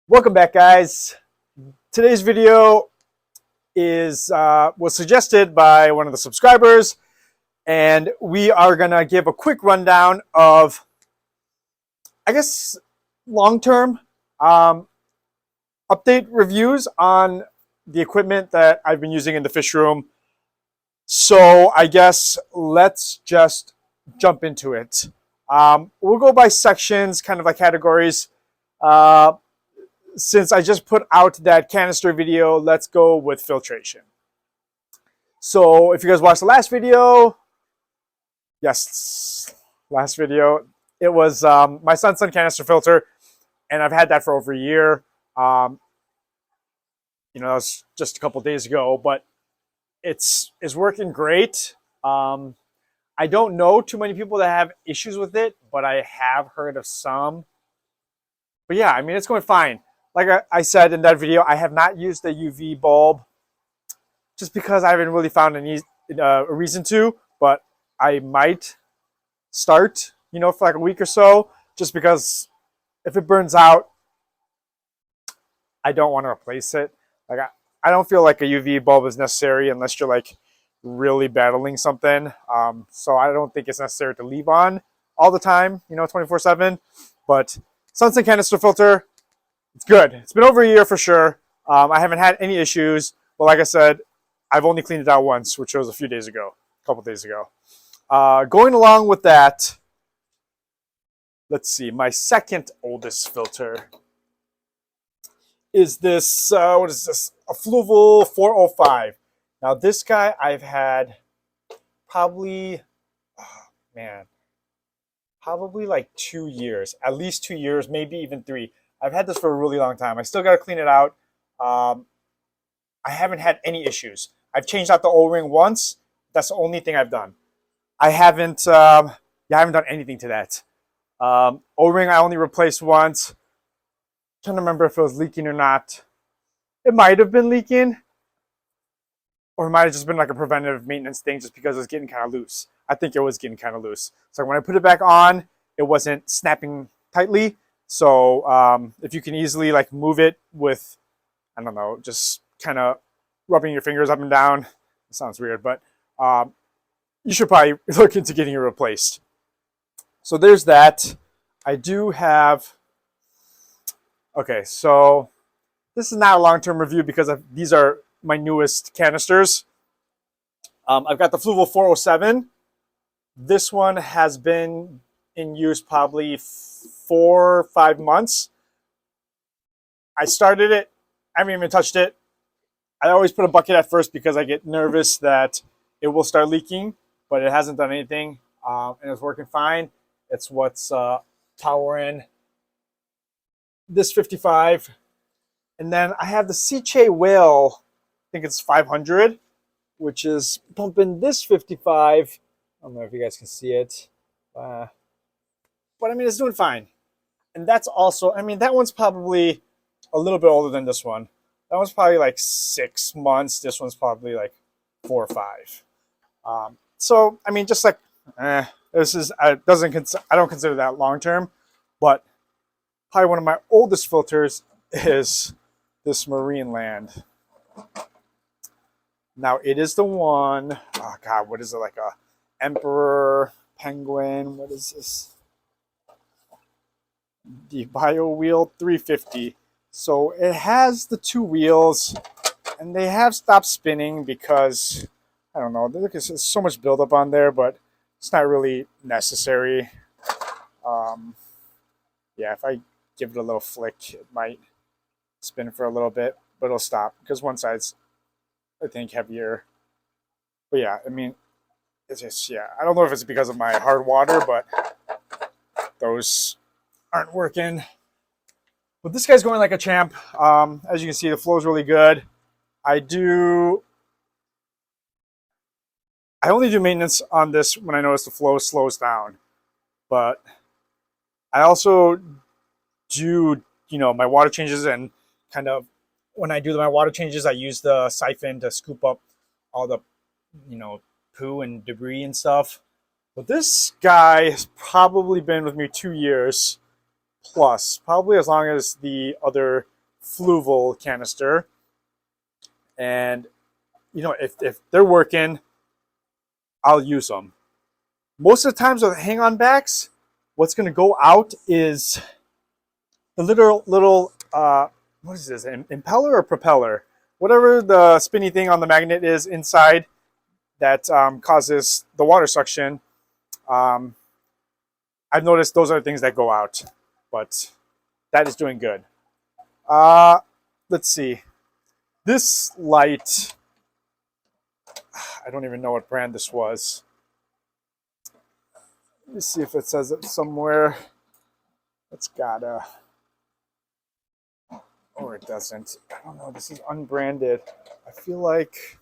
Welcome back, guys. Today's video was suggested by one of the subscribers, and we are gonna give a quick rundown of, I guess, long-term update reviews on the equipment that I've been using in the fish room. So I guess let's just jump into it. We'll go by sections, kind of like categories. Since I just put out that canister video, let's go with filtration. So if you guys watched the last video, yes, last video, it was my SUNSUN canister filter, and I've had that for over a year. That was just a couple days ago, but it's working great. I don't know too many people that have issues with it, but I have heard of some. But yeah, I mean, it's going fine. Like I said in that video, I have not used the UV bulb just because I haven't really found a reason to, but I might start, for like a week or so, just because if it burns out, I don't want to replace it. Like I don't feel like a UV bulb is necessary unless you're like really battling something. So I don't think it's necessary to leave on all the time, 24/7. But SUNSUN canister filter, it's good. It's been over a year for sure. I haven't had any issues. But like I said, I've only cleaned it out once, which was a couple days ago. Going along with that, let's see. My second oldest filter is this, what is this? A Fluval 405. Now this guy I've had probably like 2 years, at least 2 years, maybe even 3. I've had this for a really long time. I still got to clean it out. I haven't had any issues. I've changed out the O-ring once. That's the only thing I've done. I haven't done anything to that. O-ring I only replaced once. Trying to remember if it was leaking or not. It might have been leaking, or it might have just been like a preventative maintenance thing just because it was getting kind of loose. I think it was getting kind of loose. So when I put it back on, it wasn't snapping tightly. So if you can easily like move it with, I don't know, just kind of rubbing your fingers up and down. It sounds weird, but you should probably look into getting it replaced. So there's that. I do have, okay, so this is not a long-term review because these are my newest canisters. I've got the Fluval 407. This one has been in use probably 4 or 5 months. I started it. I haven't even touched it. I always put a bucket at first because I get nervous that it will start leaking, but it hasn't done anything, and it's working fine. It's what's powering this 55. And then I have the Seche Whale, I think it's 500, which is pumping this 55. I don't know if you guys can see it. But I mean, it's doing fine. And that's also, I mean, that one's probably a little bit older than this one. That one's probably like 6 months. This one's probably like 4 or 5. So, I mean, just like, this is, I don't consider that long term, but probably one of my oldest filters is this Marine Land. Now, it is the one, oh God, what is it, like a Emperor Penguin? What is this? The Bio Wheel 350. So it has the 2 wheels, and they have stopped spinning because, I don't know, there's so much buildup on there, but it's not really necessary. Yeah, if I give it a little flick, it might spin for a little bit, but it'll stop because one side's, I think, heavier. But yeah, I mean, it's just, yeah, I don't know if it's because of my hard water, but those aren't working. But this guy's going like a champ. As you can see, the flow is really good. I only do maintenance on this when I notice the flow slows down. But I also do, my water changes, and kind of when I do my water changes, I use the siphon to scoop up all the, poo and debris and stuff. But this guy has probably been with me 2 years plus, probably as long as the other Fluval canister. And, you know, if they're working, I'll use them. Most of the times with hang-on backs, what's going to go out is the little what is this, impeller or propeller? Whatever the spinny thing on the magnet is inside that causes the water suction. I've noticed those are the things that go out, but that is doing good. Let's see. This light, I don't even know what brand this was. Let me see if it says it somewhere. It's gotta, or it doesn't. I don't know. This is unbranded. I feel like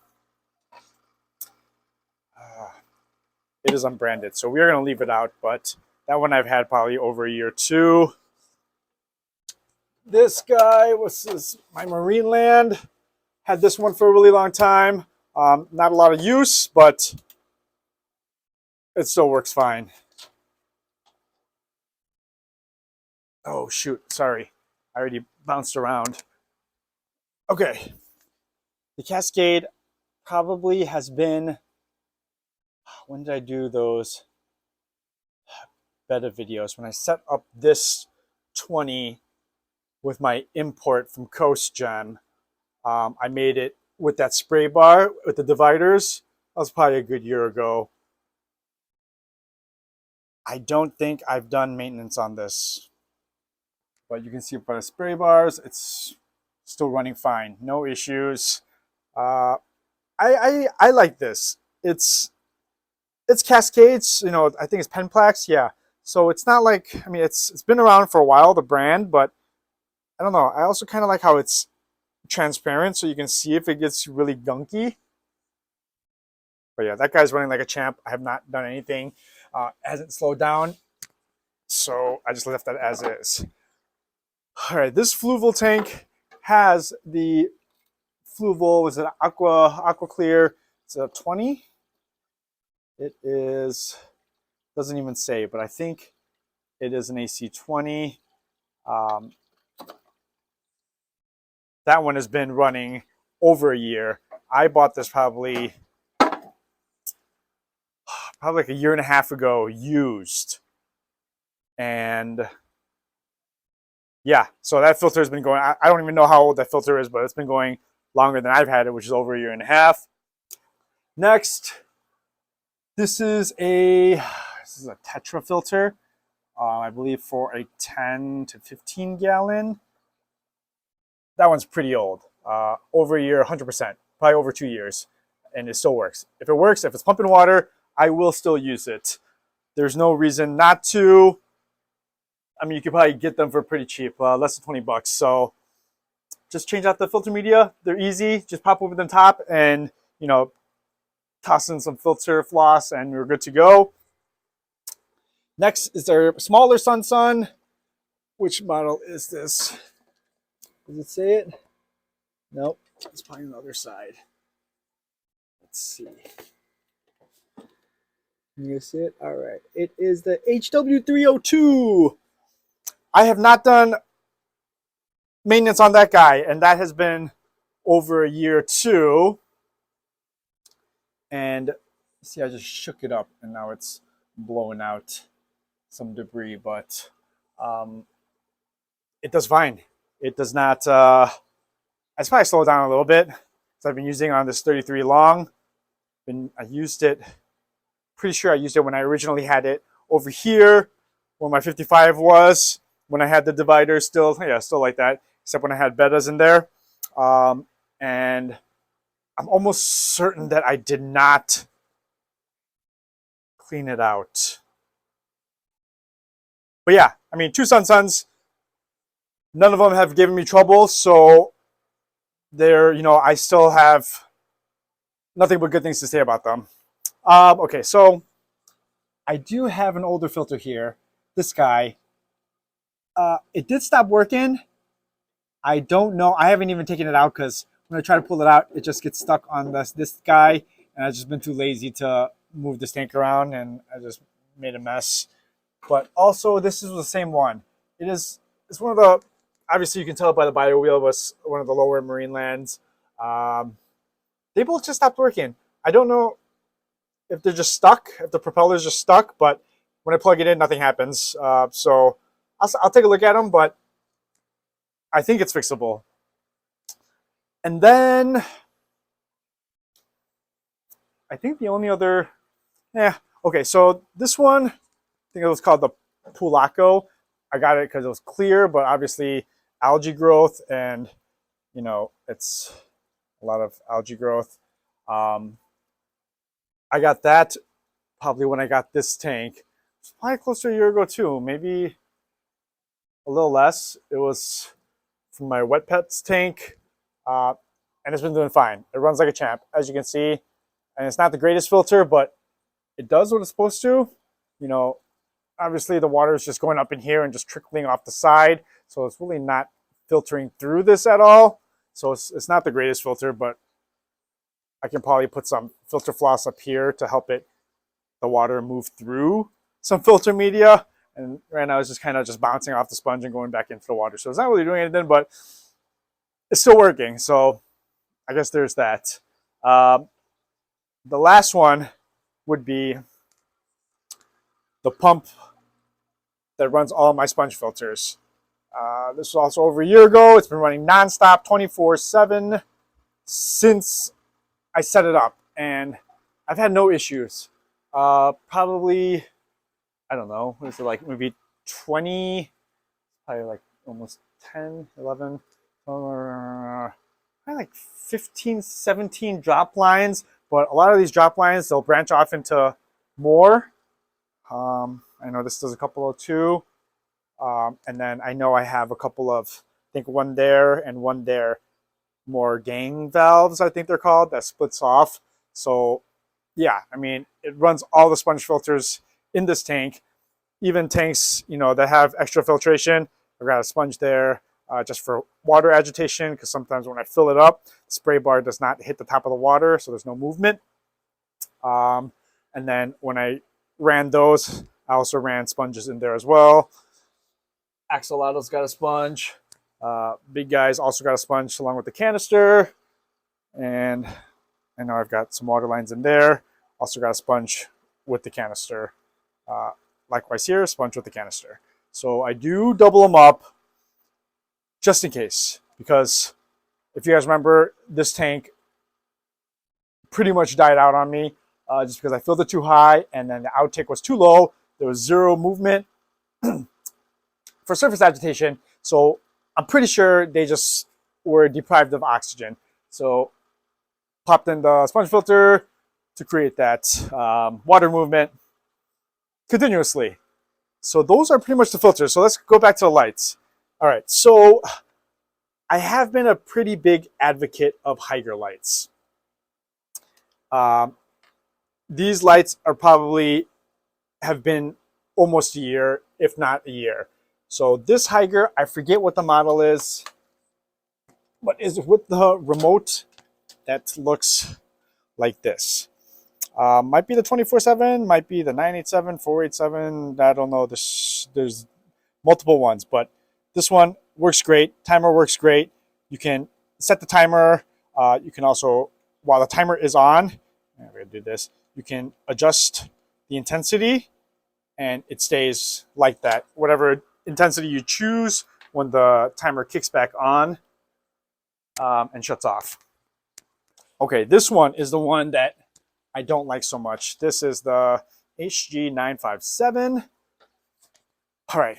it is unbranded, so we are going to leave it out, but that one I've had probably over a year too. This guy was my Marineland. Had this one for a really long time. Not a lot of use, but it still works fine. Oh shoot, sorry. I already bounced around. Okay. The Cascade probably has been, when did I do those beta videos? When I set up this 20 with my import from Coast Gem, I made it with that spray bar with the dividers. That was probably a good year ago. I don't think I've done maintenance on this, but you can see by the spray bars, it's still running fine. No issues. I like this. It's Cascades, you know, I think it's Penplax, yeah. So it's not like, I mean, it's been around for a while, the brand, but I don't know. I also kind of like how it's transparent, so you can see if it gets really gunky. But yeah, that guy's running like a champ. I have not done anything. Hasn't slowed down, so I just left that as is. All right, this Fluval tank has the Fluval, is it Aqua Clear? It's a 20. It is, doesn't even say, but I think it is an AC20. That one has been running over a year. I bought this probably like a year and a half ago, used. And yeah, so that filter has been going, I don't even know how old that filter is, but it's been going longer than I've had it, which is over a year and a half. Next, this is a Tetra filter, I believe for a 10 to 15 gallon. That one's pretty old, over a year, 100%, probably over 2 years, and it still works. If it works, if it's pumping water, I will still use it. There's no reason not to. I mean, you could probably get them for pretty cheap, less than 20 bucks. So just change out the filter media. They're easy. Just pop over the top and, you know, toss in some filter floss and we're good to go. Next is our smaller SUNSUN. Which model is this? Does it say it? Nope. It's probably on the other side. Let's see. Can you see it? All right. It is the HW302. I have not done maintenance on that guy, and that has been over a year too. And see, I just shook it up, and now it's blowing out some debris, but it does fine. It does not, I probably slow it down a little bit. So I've been using it on this 33 long. I used it, pretty sure I used it when I originally had it over here, where my 55 was, when I had the divider still, yeah, still like that, except when I had betas in there. And I'm almost certain that I did not clean it out. But yeah, I mean, 2 SUNSUNs, none of them have given me trouble, so they're, you know, I still have nothing but good things to say about them. Okay, so I do have an older filter here, this guy. It did stop working. I don't know. I haven't even taken it out because when I try to pull it out, it just gets stuck on this guy, and I've just been too lazy to move this tank around, and I just made a mess. But also, this is the same one. It's one of the obviously you can tell by the bio wheel was one of the lower marine lands. They both just stopped working. I don't know if they're just stuck, if the propeller's just stuck, but when I plug it in, nothing happens. So I'll take a look at them, but I think it's fixable. And then I think the only other, okay, so this one, I think it was called the Pulaco. I got it because it was clear, but obviously algae growth, and you know, it's a lot of algae growth. I got that probably when I got this tank. It's probably close to a year ago too, maybe a little less. It was from my wet pets tank, and it's been doing fine. It runs like a champ, as you can see, and it's not the greatest filter, but it does what it's supposed to. You know, obviously the water is just going up in here and just trickling off the side, so it's really not filtering through this at all. So it's not the greatest filter, but I can probably put some filter floss up here to help the water move through some filter media. And right now it's just kind of just bouncing off the sponge and going back into the water. So it's not really doing anything, but it's still working. So I guess there's that. The last one would be the pump that runs all my sponge filters. This was also over a year ago. It's been running nonstop 24/7 since I set it up, and I've had no issues. Probably, I don't know, what is it, like maybe 20, probably like almost 10, 11, probably like 15, 17 drop lines, but a lot of these drop lines, they'll branch off into more. I know this does a couple of two. And then I know I have a couple of, I think one there and one there, more gang valves, I think they're called, that splits off. So yeah, I mean, it runs all the sponge filters in this tank, even tanks, you know, that have extra filtration. I've got a sponge there just for water agitation, because sometimes when I fill it up, the spray bar does not hit the top of the water, so there's no movement. And then when I ran those, I also ran sponges in there as well. Axolotl's got a sponge. Big Guy's also got a sponge along with the canister. And I know I've got some water lines in there. Also got a sponge with the canister. Likewise here, sponge with the canister. So I do double them up just in case. Because if you guys remember, this tank pretty much died out on me just because I filled it too high and then the outtake was too low. There was zero movement for surface agitation, so I'm pretty sure they just were deprived of oxygen. So popped in the sponge filter to create that water movement continuously. So those are pretty much the filters. So let's go back to the lights. All right, so I have been a pretty big advocate of Hygger lights. These lights are probably have been almost a year, if not a year. So this Hygger, I forget what the model is, but is with the remote that looks like this. Might be the 24/7, might be the 987, 487. I don't know. There's multiple ones, but this one works great. Timer works great. You can set the timer. You can also, while the timer is on, I'm gonna do this. You can adjust the intensity, and it stays like that. Whatever intensity you choose when the timer kicks back on and shuts off. Okay, this one is the one that I don't like so much. This is the HG957. All right,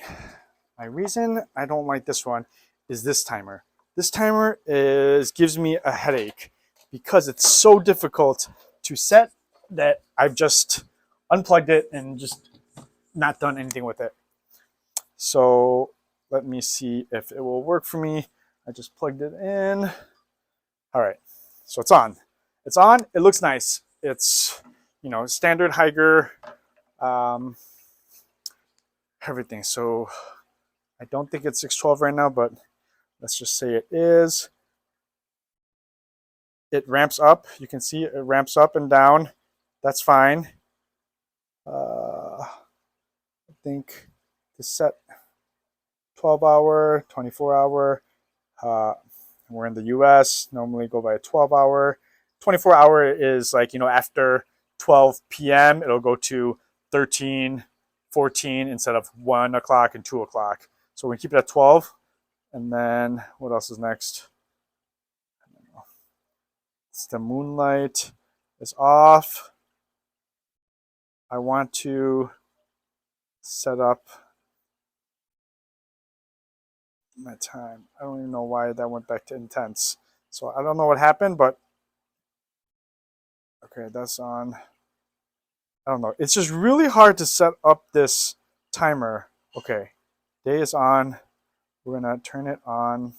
my reason I don't like this one is this timer. This timer gives me a headache because it's so difficult to set that I've just unplugged it and just not done anything with it. So let me see if it will work for me. I just plugged it in. All right, so it's on. It's on. It looks nice. It's, you know, standard Hygger, everything. So I don't think it's 612 right now, but let's just say it is. It ramps up. You can see it ramps up and down. That's fine. I think the set 12-hour, 24-hour. We're in the US, normally go by a 12-hour. 24-hour is like, after 12 p.m., it'll go to 13, 14 instead of 1 o'clock and 2 o'clock. So we keep it at 12. And then what else is next? It's the moonlight is off. I want to set up my time. I don't even know why that went back to intense. So I don't know what happened, but okay, that's on. I don't know. It's just really hard to set up this timer. Okay, day is on. We're gonna turn it on.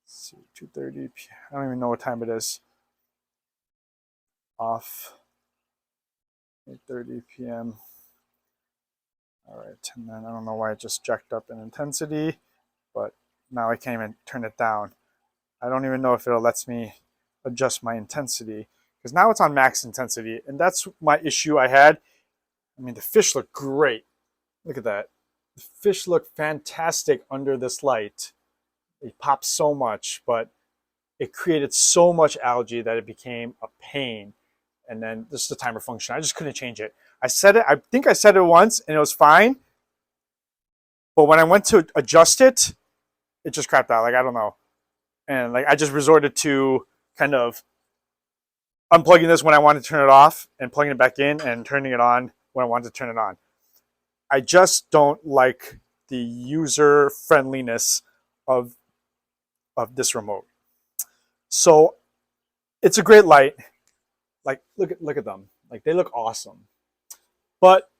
Let's see, 2:30 p.m. I don't even know what time it is. Off. 8:30 p.m. All right, and then I don't know why it just jacked up in intensity, but now I can't even turn it down. I don't even know if it lets me adjust my intensity because now it's on max intensity, and that's my issue I had. I mean, the fish look great. Look at that. The fish look fantastic under this light. It popped so much, but it created so much algae that it became a pain. And then this is the timer function. I just couldn't change it. I set it, I think I set it once and it was fine. But when I went to adjust it, it just crapped out. Like, I don't know. And like, I just resorted to kind of unplugging this when I wanted to turn it off and plugging it back in and turning it on when I wanted to turn it on. I just don't like the user friendliness of this remote. So it's a great light. Like, look at them. Like, they look awesome. But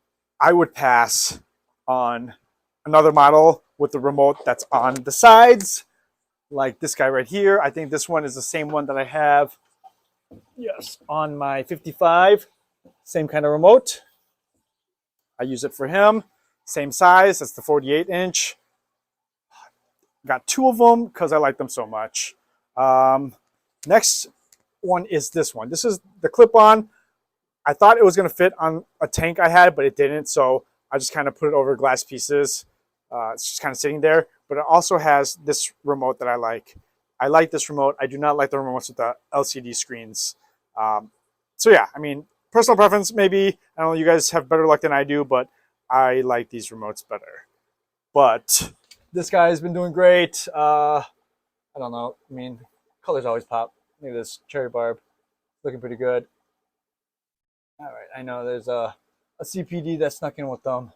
I would pass on another model with the remote that's on the sides, like this guy right here. I think this one is the same one that I have, yes, on my 55. Same kind of remote. I use it for him. Same size. That's the 48-inch. Got two of them because I like them so much. Next one is this one. This is the clip-on. I thought it was going to fit on a tank I had, but it didn't. So I just kind of put it over glass pieces. It's just kind of sitting there. But it also has this remote that I like. I like this remote. I do not like the remotes with the LCD screens. So yeah, I mean, personal preference maybe. I don't know, you guys have better luck than I do, but I like these remotes better. But this guy has been doing great. I don't know. I mean, colors always pop. Look at this cherry barb. Looking pretty good. All right, I know there's a CPD that snuck in with them.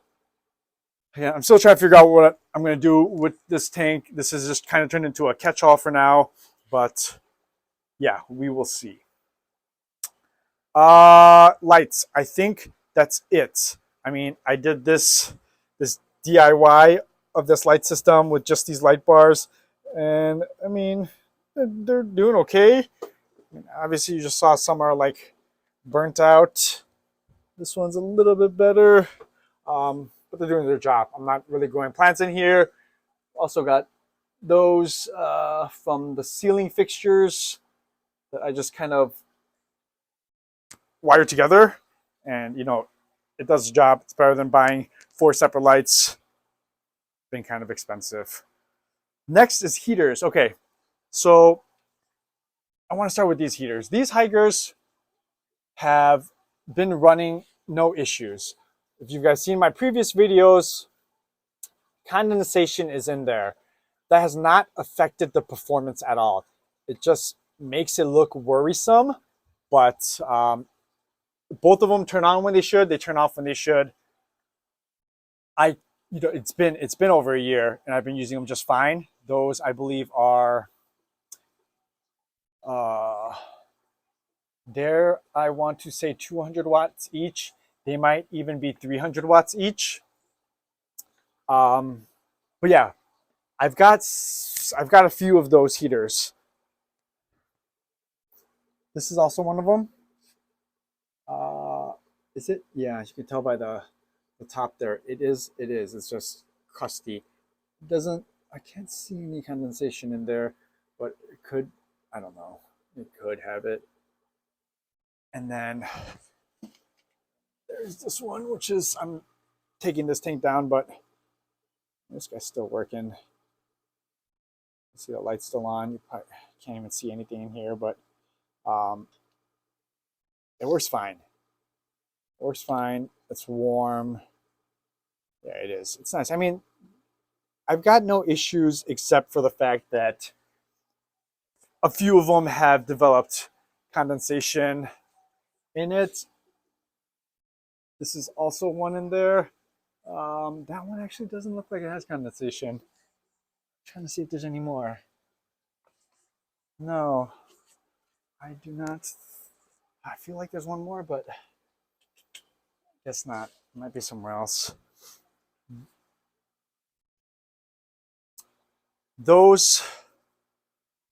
Yeah, I'm still trying to figure out what I'm going to do with this tank. This is just kind of turned into a catch-all for now, but yeah, we will see. Lights. I think that's it. I mean, I did this DIY of this light system with just these light bars, and I mean, they're doing okay. I mean, obviously, you just saw some are like burnt out. This one's a little bit better, but they're doing their job. I'm not really growing plants in here. Also got those from the ceiling fixtures that I just kind of wired together, and you know, it does the job. It's better than buying 4 separate lights. Been kind of expensive. Next is heaters. Okay, so I want to start with these heaters. These Hyggers have been running no issues. If you guys seen my previous videos, condensation is in there. That has not affected the performance at all. It just makes it look worrisome, but both of them turn on when they should. They turn off when they should. It's been over a year, and I've been using them just fine. Those I believe are there. I want to say 200 watts each. They might even be 300 watts each. But yeah, I've got a few of those heaters. This is also one of them. Is it? Yeah, you can tell by the top there. It is. It's just crusty. It doesn't. I can't see any condensation in there, but it could. I don't know. It could have it. And then there's this one, which is I'm taking this tank down, but this guy's still working. See the light's still on. You probably can't even see anything in here, but it works fine. It works fine. It's warm. Yeah, it is. It's nice. I mean, I've got no issues except for the fact that a few of them have developed condensation in it. This is also one in there. That one actually doesn't look like it has condensation. I'm trying to see if there's any more. No, I do not. I feel like there's one more, but I guess not. It might be somewhere else. Those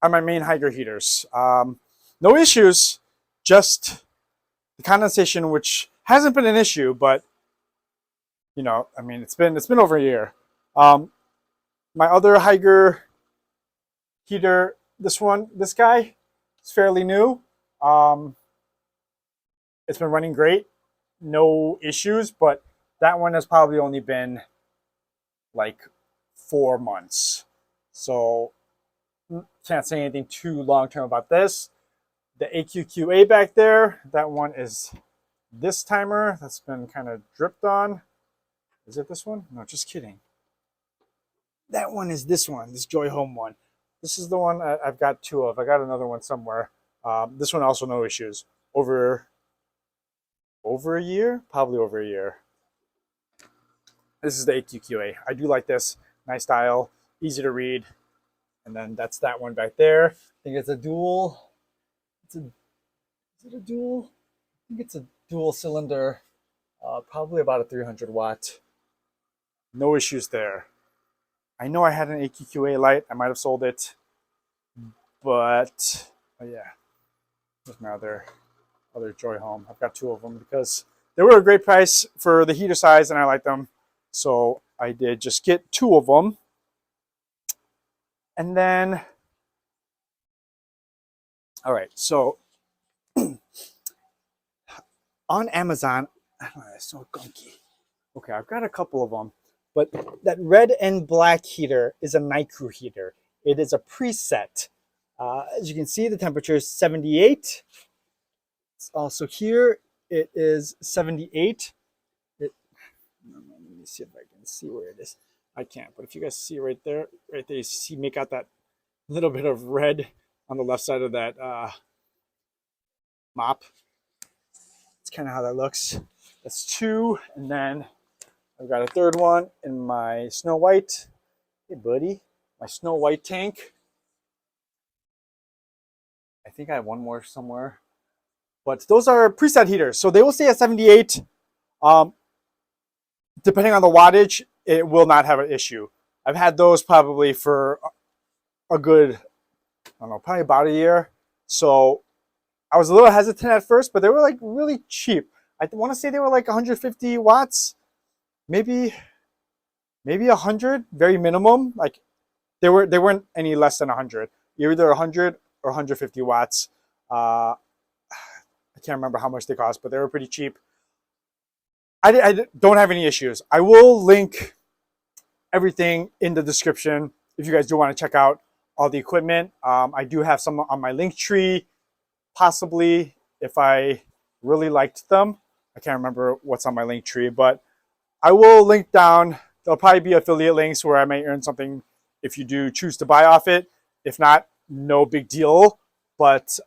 are my main Hygger heaters. No issues, just the condensation, which hasn't been an issue, but you know, I mean, it's been over a year. My other Hygger heater, this guy, is fairly new. It's been running great, no issues, but that one has probably only been like 4 months. So can't say anything too long term about this. The AQQA back there, that one is this timer that's been kind of dripped on. Is it this one? No, just kidding. That one is this one, this Joy Home one. This is the one I've got 2 of. I got another one somewhere. This one also no issues. Over a year? Probably over a year. This is the AQQA. I do like this. Nice dial, easy to read. And then that's that one back there. I think it's a dual. Is it a dual? I think it's a dual cylinder. Probably about a 300 watt. No issues there. I know I had an AQQA light. I might have sold it. But oh yeah, there's my other Joy Home. I've got 2 of them because they were a great price for the heater size and I like them. So I did just get 2 of them. And then, all right, so on Amazon, it's so gunky. Okay, I've got a couple of them, but that red and black heater is a night crew heater. It is a preset. As you can see, the temperature is 78. It's also here, it is 78. Let me see if I can see where it is. I can't, but if you guys see right there, you see make out that little bit of red on the left side of that mop. That's kind of how that looks. That's 2, and then I've got a 3rd one in my Snow White. Hey, buddy, my Snow White tank. I think I have one more somewhere, but those are preset heaters, so they will stay at 78. Depending on the wattage, it will not have an issue. I've had those probably for a good, I don't know, probably about a year. So I was a little hesitant at first, but they were like really cheap. I want to say they were like 150 watts, maybe 100, very minimum. Like they weren't any less than 100. You're either 100 or 150 watts. I can't remember how much they cost, but they were pretty cheap. I don't have any issues. I will link everything in the description if you guys do want to check out all the equipment. I do have some on my link tree, possibly if I really liked them. I can't remember what's on my link tree, but I will link down. There'll probably be affiliate links where I may earn something if you do choose to buy off it. If not, no big deal. But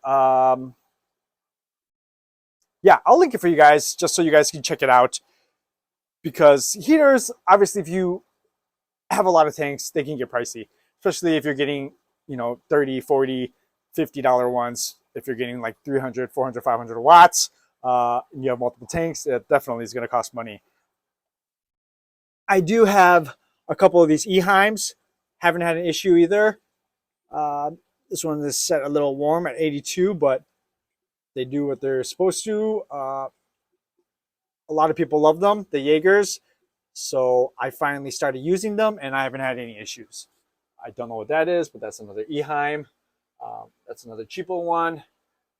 yeah, I'll link it for you guys just so you guys can check it out. Because heaters, obviously, if you have a lot of tanks, they can get pricey, especially if you're getting, you know, 30, 40, $50 ones. If you're getting like 300, 400, 500 watts, and you have multiple tanks, it definitely is going to cost money. I do have a couple of these Eheims. Haven't had an issue either. This one is set a little warm at 82, but they do what they're supposed to. A lot of people love them, the Jaegers. So I finally started using them and I haven't had any issues. I don't know what that is, but that's another Eheim. That's another cheapo one.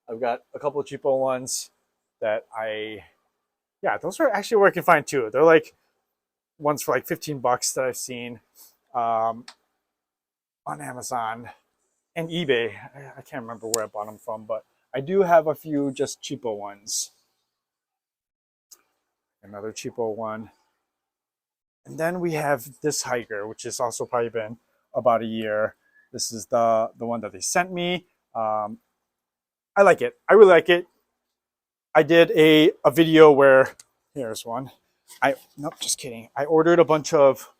I've got a couple of cheapo ones that yeah, those are actually working fine too. They're like ones for like 15 bucks that I've seen. on Amazon and eBay. I can't remember where I bought them from, but I do have a few just cheapo ones. Another cheapo one. And then we have this Hygger, which has also probably been about a year. This is the one that they sent me. I like it. I really like it. I did a video where, here's one. Nope, just kidding. I ordered a bunch of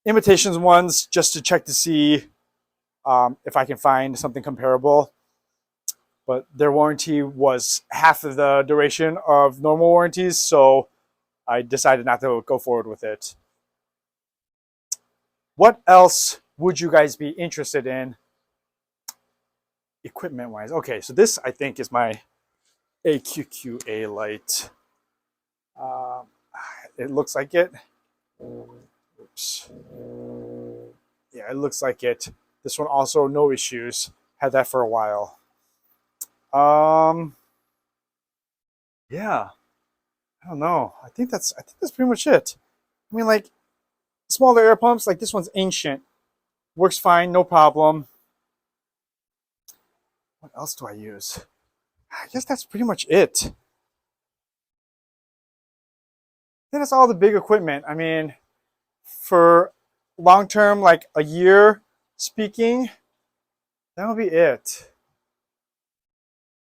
imitations ones just to check to see if I can find something comparable. But their warranty was half of the duration of normal warranties, so I decided not to go forward with it. What else would you guys be interested in equipment-wise? Okay, so this, I think, is my AQQA light. It looks like it. Oops. Yeah, it looks like it. This one also, no issues. Had that for a while. Yeah. I don't know. I think that's pretty much it. I mean, like, smaller air pumps, like this one's ancient. Works fine, no problem. What else do I use? I guess that's pretty much it. I think that's all the big equipment. I mean, for long term, like a year speaking, that'll be it.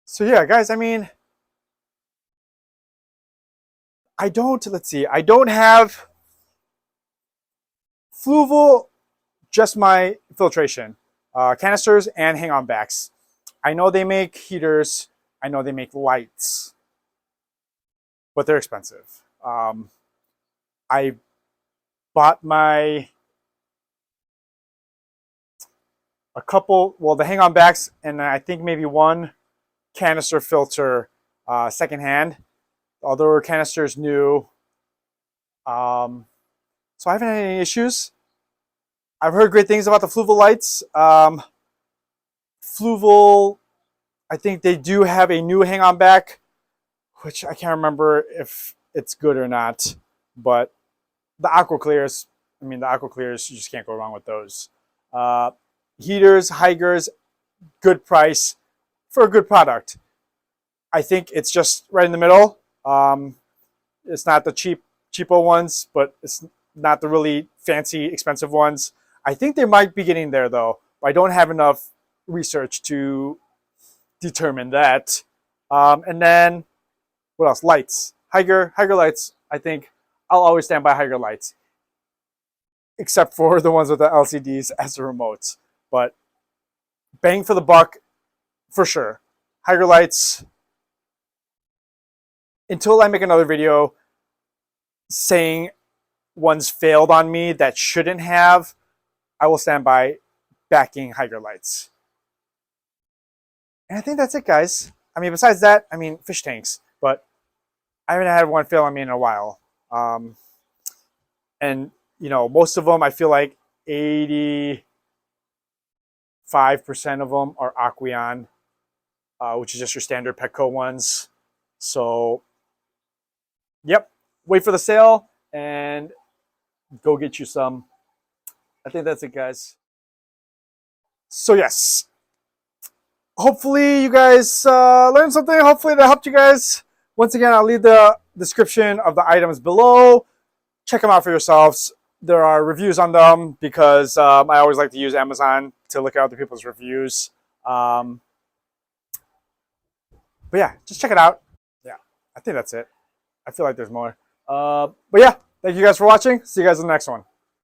So yeah, guys, I mean, let's see, I don't have Fluval, just my filtration, canisters and hang-on backs. I know they make heaters, I know they make lights, but they're expensive. I bought the hang-on backs, and I think maybe one canister filter secondhand. The other canister is new. So I haven't had any issues. I've heard great things about the Fluval lights. Fluval, I think they do have a new hang-on back, which I can't remember if it's good or not. But the aqua clears, you just can't go wrong with those. Heaters, Hyggers, good price for a good product. I think it's just right in the middle. It's not the cheapo ones, but it's not the really fancy, expensive ones. I think they might be getting there though. But I don't have enough research to determine that. And then what else? Lights. Hygger lights. I think I'll always stand by Hygger lights, except for the ones with the LCDs as the remotes. But bang for the buck, for sure. Hygger lights. Until I make another video saying ones failed on me that shouldn't have, I will stand by backing Hygger lights. And I think that's it, guys. I mean, besides that, I mean, fish tanks. But I haven't had one fail on me in a while. And, you know, most of them, I feel like 85% of them are Aqueon, which is just your standard Petco ones. So, yep, wait for the sale and go get you some. I think that's it, guys. So, yes. Hopefully you guys learned something. Hopefully that helped you guys. Once again, I'll leave the description of the items below. Check them out for yourselves. There are reviews on them because I always like to use Amazon to look at other people's reviews. But yeah, just check it out. Yeah, I think that's it. I feel like there's more. But yeah, thank you guys for watching. See you guys in the next one.